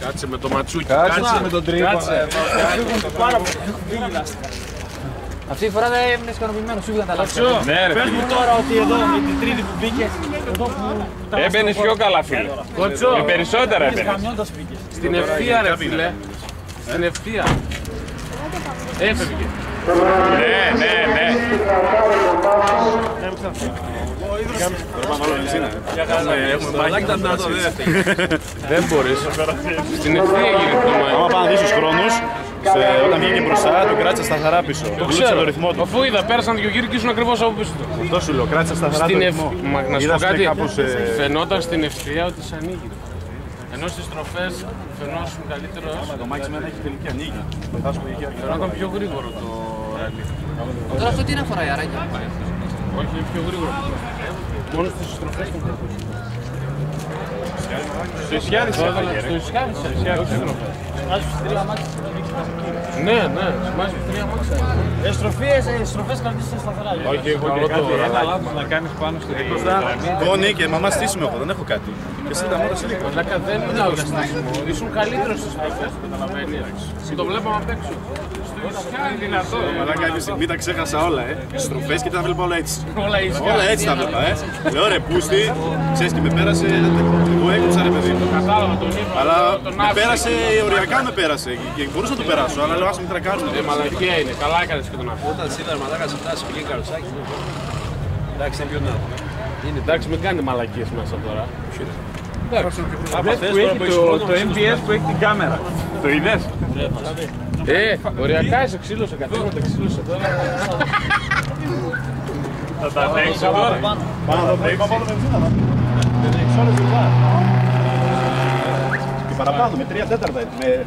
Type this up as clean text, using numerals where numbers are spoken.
Κάτσε με το ματσούκι. Κάτσε με τον τρίπο. Αυτή τη φορά δεν έμεινε ικανοποιημένος, σου βγήκαν τα λάθη. Ναι, ρε. Πες μου τώρα ότι εδώ με την τρίτη που μπήκες, εδώ που... Έμπαινες πιο καλά, φίλε. Κότσο. Με περισσότερα έμπαινες. Χαμιώντας μπήκες. Στην ευθεία ρε φίλε. Στην ευθεία. Έφευγε. Ναι. Δεν μπορείς. Στην ευθεία γίνεται το μάτι. Άμα πάνε να δεις τους χρόνους, όταν βγήκε μπροστά, τον κράτησα σταθερά πίσω. Δούλεψε το ρυθμό του. Αφού είδα, πέρασαν δύο γύροι και ήσουν ακριβώς από πίσω του. Αυτό σου λέω, κράτησα σταθερά το ρυθμό. Να σου πω Είδα κάτι, κάπως, φαινόταν στην ευθεία ότι σ' ανοίγει. Ενώ στις στροφές φαινόσουν καλύτερο. Το Μάκης μένα έχει τελική ανοίγει. Φαινόταν πιο γρήγορο το ράλι. Τώρα αυτό τι είναι αφορά η αράκια. Όχι, πιο γρήγορο. Μόνο στις στροφές του. Στο Ισιάδης Στο Ισιάδης, όχι στις στροφές. Μάζεις τρία μάξια. Ναι, σημάζει τρία μάξια. Στροφές κρατήσεις σταθερά. Όχι, εγώ και κάτι ένα λάθος να κάνεις πάνω στη γραμμή. Τόνι και μαμά στήσιμο έχω, δεν έχω κάτι. Και εσύ τα μόρα λίγο. Μαλάκα δεν μιλάω για στάσιμο. Ήσουν καλύτερος στις στροφές, καταλαβαίνεις. Το βλέπαμε απ' έξω. Είναι δυνατό. Μαλάκα κάποια στιγμή τα ξέχασα όλα, Στροφές και τα βλέπω όλα έτσι. Όλα ίσια. Όλα έτσι τα βλέπα, Λέω ρε πούστη, ξέρεις και με πέρασε, εγώ έκοψα ρε παιδί μου. Κατάλαβα τον είπα. Αλλά τον με άφησα. πέρασε, οριακά με πέρασε και μπορούσα να το περάσω, αλλά λέω ας μην τρακάρουμε. Μαλακία είναι. Καλά έκανες και τον άφησα. Όταν σήμερα μαλάκα σε φτάσει βγήκε καροτσάκι. Εντάξει, είναι πιο δυνατό. Εντάξει, μην κάνετε μαλακίες μέσα τώρα. Αυτές που έχει το MPS που έχει την κάμερα. Το είδες? Οριακά είσαι ξύλωσε, καθόλου ξύλωσε τώρα. Θα τα αντέξω τώρα. Πάμε να δω, είπα πάνω βενζίνα, να δεν έχεις ώρες δουλειά. Και παραπάνω, με 3/4.